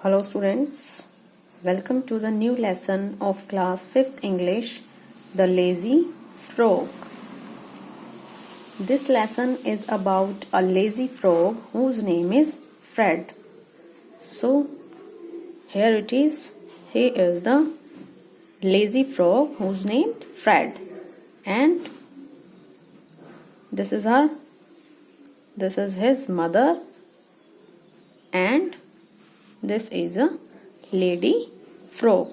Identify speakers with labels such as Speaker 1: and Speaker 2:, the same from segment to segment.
Speaker 1: Hello students, welcome to the new lesson of class 5th English, The Lazy Frog. This lesson is about a lazy frog whose name is Fred. So here it is, he is the lazy frog whose name is Fred, and this is his mother, and this is a lady frog.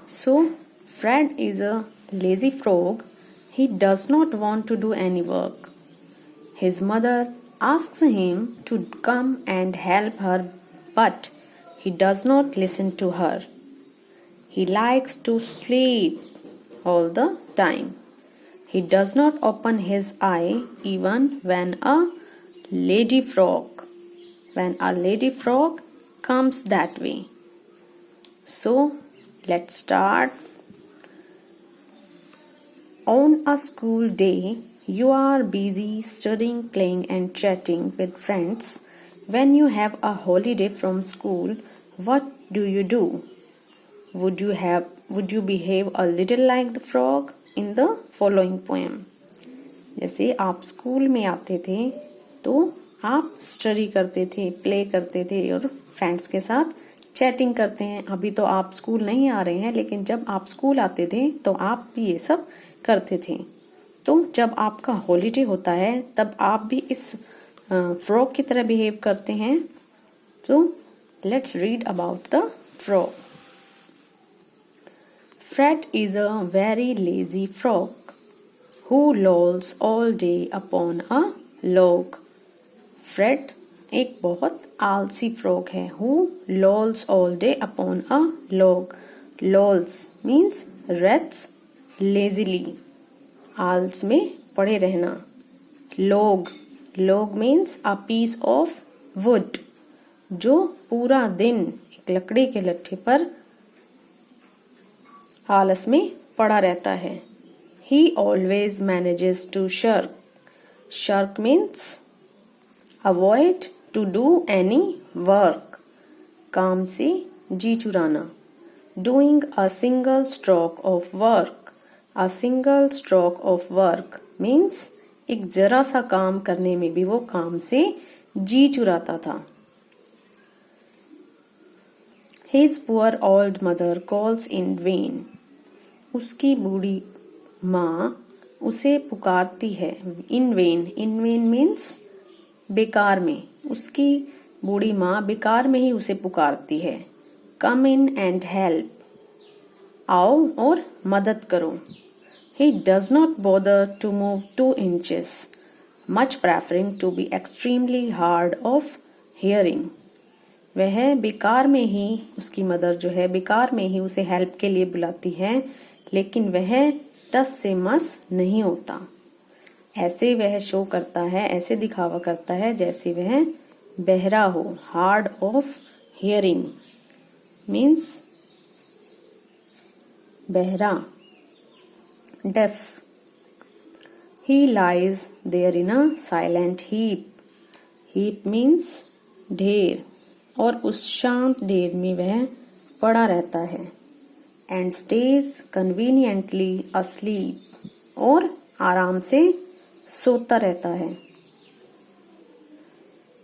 Speaker 1: So Fred is a lazy frog. He does not want to do any work. His mother asks him to come and help her, but he does not listen to her. He likes to sleep all the time. He does not open his eye even when a lady frog comes that way. So let's start. On a school day, you are busy studying, playing and chatting with friends. When you have a holiday from school, what do? Would you behave a little like the frog in the following poem? जैसे आप school में आते थे तो आप study करते थे, play करते थे और फ्रेंड्स के साथ चैटिंग करते हैं. अभी तो आप स्कूल नहीं आ रहे हैं, लेकिन जब आप स्कूल आते थे तो आप भी ये सब करते थे. तो जब आपका हॉलीडे होता है तब आप भी इस फ्रॉग की तरह बिहेव करते हैं. तो let's read about the frog. Fred is a very lazy frog who lolls all day upon a log. Fred एक बहुत आलसी फ्रॉग है. Who lolls all day upon a log. Lolls means rests lazily. आलस में पड़े रहना. Log means a piece of wood, जो पूरा दिन एक लकड़ी के लट्ठे पर आलस में पड़ा रहता है. He always manages to shirk. Shirk means avoid to do any work. काम से जी चुराना. Doing a single stroke of work. A single stroke of work means एक जरा सा काम करने में भी वो काम से जी चुराता था. His poor old mother calls in vain. उसकी बूढ़ी माँ उसे पुकारती है. In vain means बेकार में. उसकी बूढ़ी माँ बेकार में ही उसे पुकारती है. Come in and help. आओ और मदद करो. He does not bother to move 2 inches, much preferring to be extremely hard of hearing. वह बेकार में ही, उसकी मदर जो है बेकार में ही उसे हेल्प के लिए बुलाती है, लेकिन वह टस से मस नहीं होता. ऐसे वह शो करता है, ऐसे दिखावा करता है जैसे वह बहरा हो. हार्ड ऑफ हियरिंग मीन्स बहरा, deaf. He lies there in a silent heap. Heap means ढेर, और उस शांत ढेर में वह पड़ा रहता है. And stays conveniently asleep. और आराम से सोता रहता है.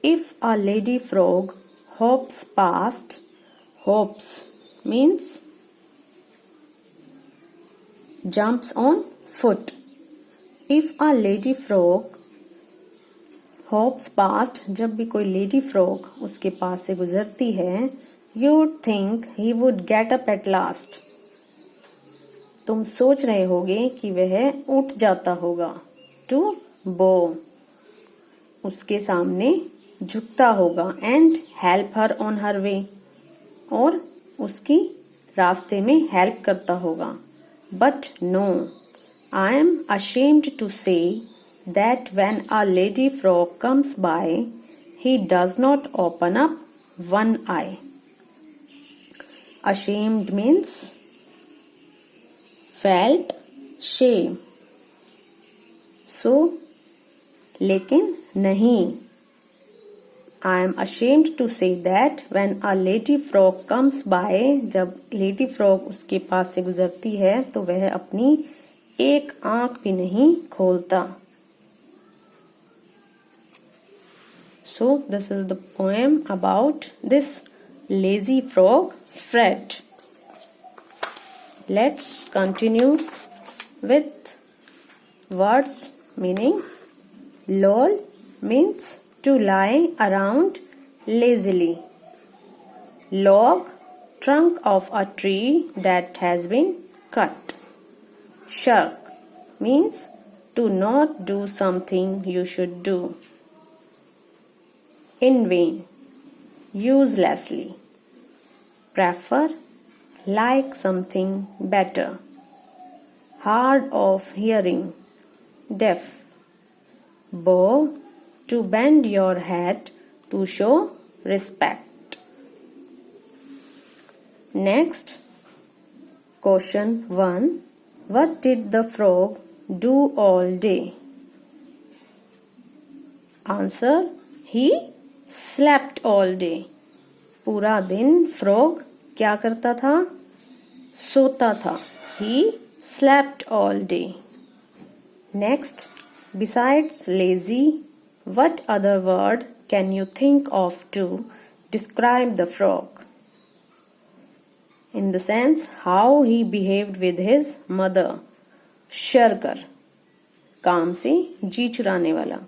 Speaker 1: If a lady frog hops past, hops means jumps on foot. If a lady frog hops past, जब भी कोई lady frog उसके पास से गुजरती है, you'd think he would get up at last. तुम सोच रहे होगे कि वह उठ जाता होगा. To bow, उसके सामने झुकता होगा. And help her on her way, और उसकी रास्ते में हेल्प करता होगा. But no, I am ashamed to say that when a lady frog comes by, he does not open up one eye. Ashamed means felt shame. So, लेकिन नहीं. I am ashamed to say that when a lady frog comes by, जब lady frog उसके पास से गुजरती है तो वह अपनी एक आंख भी नहीं खोलता. So this is the poem about this lazy frog Fred. Let's continue with words meaning. Loll means to lie around lazily. Log, trunk of a tree that has been cut. Shirk means to not do something you should do. In vain, uselessly. Prefer, like something better. Hard of hearing, deaf. Bow, to bend your head to show respect. Next, question 1. What did the frog do all day? Answer, he slept all day. पूरा दिन frog क्या करता था? सोता था. He slept all day. Next, besides lazy, what other word can you think of to describe the frog? In the sense, how he behaved with his mother. शरकर, काम से जी चुराने वाला.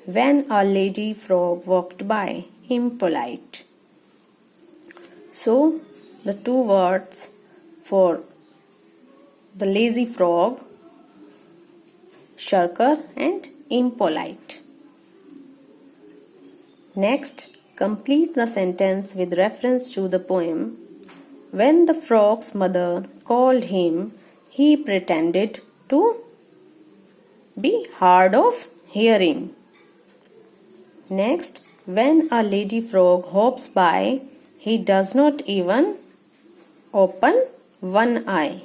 Speaker 1: When a lady frog walked by, impolite. So, the two words for the lazy frog, shirker and impolite. Next, complete the sentence with reference to the poem. When the frog's mother called him, he pretended to be hard of hearing. Next, when a lady frog hops by, he does not even open one eye.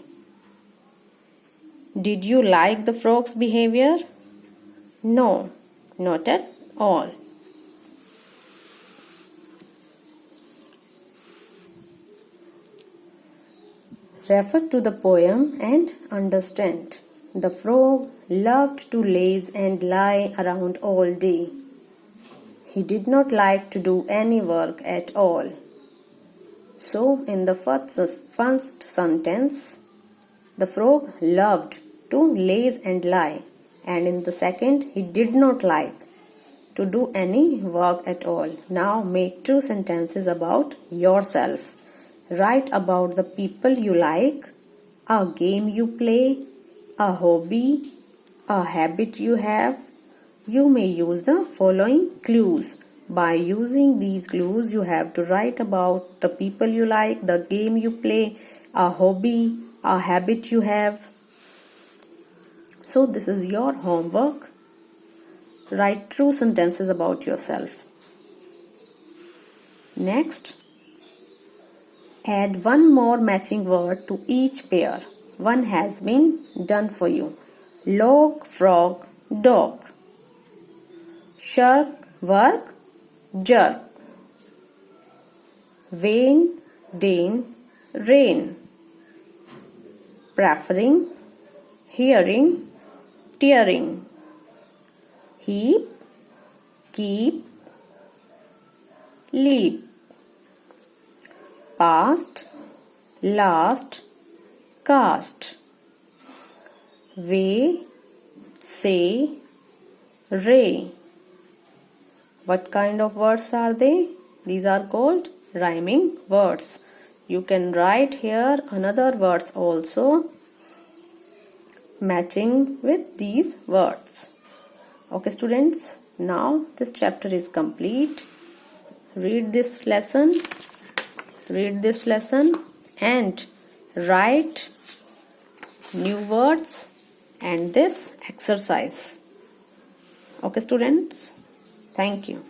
Speaker 1: Did you like the frog's behavior? No, not at all. Refer to the poem and understand. The frog loved to laze and lie around all day. He did not like to do any work at all. So, in the first sentence, the frog loved to laze and lie, and in the second, he did not like to do any work at all. Now, make two sentences about yourself. Write about the people you like, a game you play, a hobby, a habit you have. You may use the following clues. By using these clues, you have to write about the people you like, the game you play, a hobby, a habit you have. So this is your homework. Write true sentences about yourself. Next, add one more matching word to each pair. One has been done for you. Log, frog, dog. Shirk, work, jerk. Vain, Dane, rain. Preferring, hearing, tearing. Heap, keep, leap. Past, last, cast. Way, say, ray. What kind of words are they? These are called rhyming words. You can write here another words also matching with these words. Okay students, now this chapter is complete. Read this lesson and write new words and this exercise. Okay students, thank you.